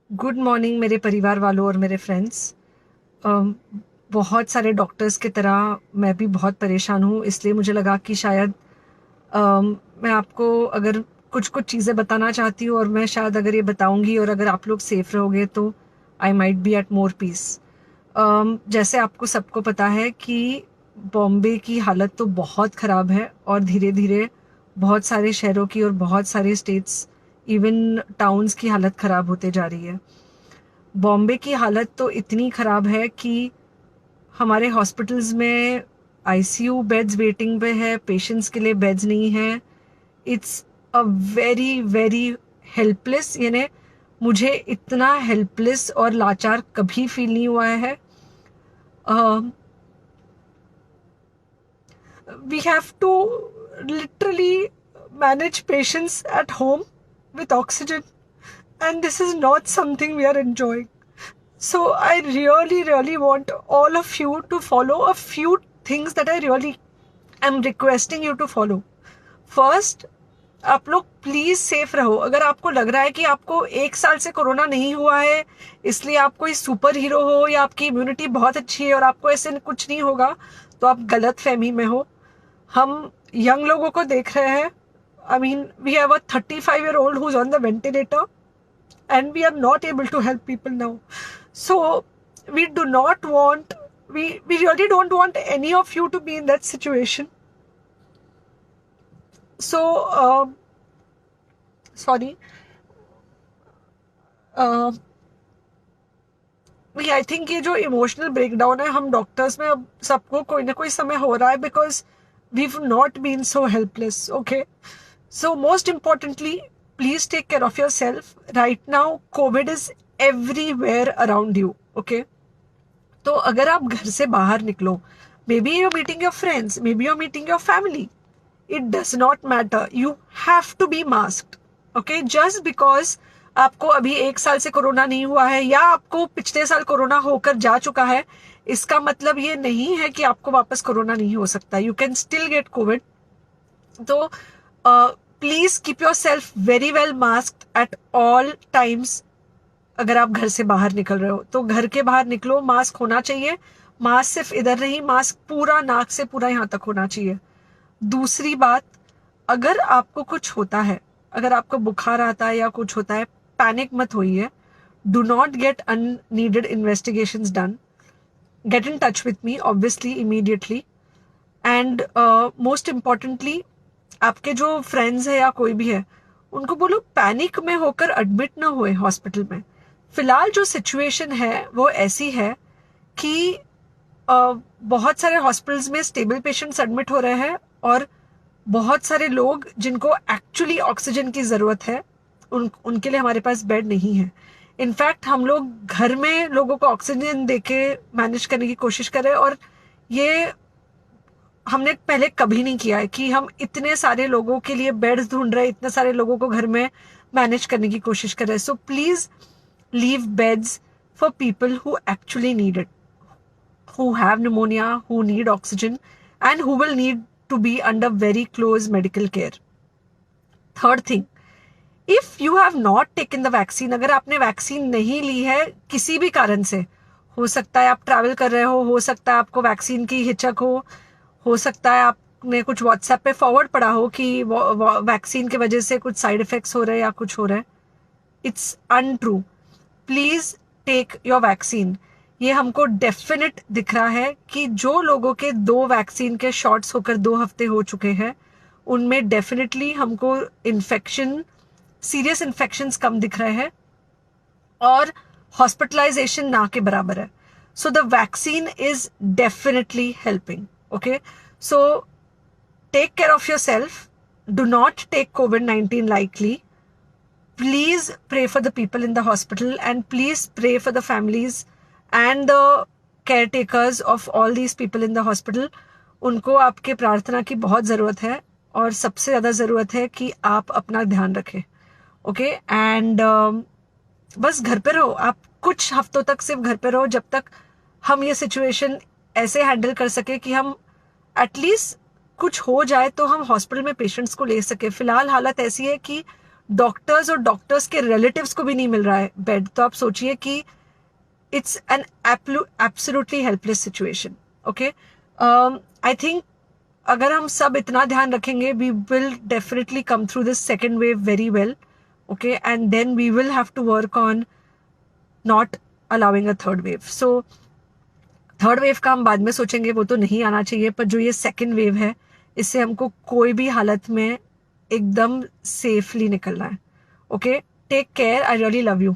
Good morning मेरे परिवार वालों और मेरे फ्रेंड्स। बहुत सारे डॉक्टर्स की तरह मैं भी बहुत परेशान हूँ, इसलिए मुझे लगा कि शायद मैं आपको अगर कुछ कुछ चीज़ें बताना चाहती हूँ, और मैं शायद अगर ये बताऊँगी और अगर आप लोग सेफ रहोगे तो I might be at more peace. जैसे आपको सबको पता है कि बॉम्बे की हालत तो बहुत ख़राब है, और धीरे धीरे बहुत सारे शहरों की और बहुत सारे स्टेट्स, इवन टाउन्स की हालत ख़राब होते जा रही है। बॉम्बे की हालत तो इतनी ख़राब है कि हमारे हॉस्पिटल्स में आईसीयू बेड्स वेटिंग पे है, पेशेंट्स के लिए बेड्स नहीं है। It's a very very helpless, यानी मुझे इतना हेल्पलेस और लाचार कभी फील नहीं हुआ है। We have to literally manage patients at home with oxygen, and this is not something we are enjoying. So I really, really want all of you to follow a few things that I really am requesting you to follow. First, आप लोग please safe रहो। अगर आपको लग रहा है कि आपको 1 साल से कोरोना नहीं हुआ है, इसलिए आप कोई सुपर हीरो हो या आपकी इम्यूनिटी बहुत अच्छी है और आपको ऐसे कुछ नहीं होगा, तो आप गलत फहमी में हो। हम यंग लोगों को देख रहे हैं। I mean, we have a 35-year-old who's on the ventilator, and we are not able to help people now. So we do not want, we really don't want any of you to be in that situation. So sorry, I think ये जो emotional breakdown है, हम doctors में अब सबको कोई ना कोई समय हो रहा है, because we not been so helpless. Okay, so most importantly, please take care of yourself right now. COVID is everywhere around you. Okay, तो अगर आप घर से बाहर निकलो, maybe you're meeting your friends, maybe you're meeting your family, it does not matter, you have to be masked. Okay, just because आपको अभी 1 साल से कोरोना नहीं हुआ है या आपको पिछले साल कोरोना होकर जा चुका है, इसका मतलब ये नहीं है कि आपको वापस कोरोना नहीं हो सकता। You can still get COVID. तो please keep your self very well masked at all times. अगर आप घर से बाहर निकल रहे हो तो घर के बाहर निकलो, मास्क होना चाहिए। मास्क सिर्फ इधर नहीं, मास्क पूरा नाक से पूरा यहाँ तक होना चाहिए। दूसरी बात, अगर आपको कुछ होता है, अगर आपको बुखार आता है या कुछ होता है, पैनिक मत होइए। Do not get unneeded investigations done. Get in touch with me obviously immediately. And most importantly, आपके जो फ्रेंड्स है या कोई भी है, उनको बोलो पैनिक में होकर एडमिट ना हुए हॉस्पिटल में। फिलहाल जो सिचुएशन है वो ऐसी है कि बहुत सारे हॉस्पिटल्स में स्टेबल पेशेंट्स एडमिट हो रहे हैं, और बहुत सारे लोग जिनको एक्चुअली ऑक्सीजन की ज़रूरत है, उनके लिए हमारे पास बेड नहीं है। इनफैक्ट हम लोग घर में लोगों को ऑक्सीजन देके मैनेज करने की कोशिश कर रहे हैं, और ये हमने पहले कभी नहीं किया है कि हम इतने सारे लोगों के लिए बेड्स ढूंढ रहे हैं, इतने सारे लोगों को घर में मैनेज करने की कोशिश कर रहे हैं। So please leave beds for people who actually need it, who have pneumonia, who need oxygen, and who will need to be under very close medical care. Third thing, if you have not taken the vaccine, अगर आपने vaccine नहीं ली है किसी भी कारण से, हो सकता है आप ट्रैवल कर रहे हो सकता है आपको वैक्सीन की हिचक हो सकता है आपने कुछ व्हाट्सएप पे फॉरवर्ड पढ़ा हो कि वैक्सीन की वजह से कुछ साइड इफेक्ट्स हो रहे हैं या कुछ हो रहा है। It's untrue. Please take your vaccine. ये हमको डेफिनेट दिख रहा है कि जो लोगों के 2 वैक्सीन के शॉट्स होकर 2 हफ्ते हो चुके हैं, उनमें डेफिनेटली हमको इन्फेक्शन, सीरियस इन्फेक्शंस कम दिख रहे हैं, और हॉस्पिटलाइजेशन ना के बराबर है। So the vaccine is definitely helping. Okay, so take care of yourself. Do not take COVID-19 lightly. Please pray for the people in the hospital, and please pray for the families and the caretakers of all these people in the hospital. उनको आपके प्रार्थना की बहुत ज़रूरत है, और सबसे ज़्यादा ज़रूरत है कि आप अपना ध्यान रखें। ओके, एंड बस घर पे रहो। आप कुछ हफ्तों तक सिर्फ घर पे रहो, जब तक हम ये सिचुएशन ऐसे हैंडल कर सके कि हम एटलीस्ट कुछ हो जाए तो हम हॉस्पिटल में पेशेंट्स को ले सके। फिलहाल हालत ऐसी है कि डॉक्टर्स और डॉक्टर्स के रिलेटिव्स को भी नहीं मिल रहा है बेड, तो आप सोचिए कि it's an absolutely helpless situation. Okay, I think अगर हम सब इतना ध्यान रखेंगे, we will definitely come through this second wave very well. Okay, and then we will have to work on not allowing a third wave. So third wave का हम बाद में सोचेंगे, वो तो नहीं आना चाहिए, पर जो ये सेकेंड वेव है, इससे हमको कोई भी हालत में एकदम सेफली निकलना है. Okay, take care, I really love you.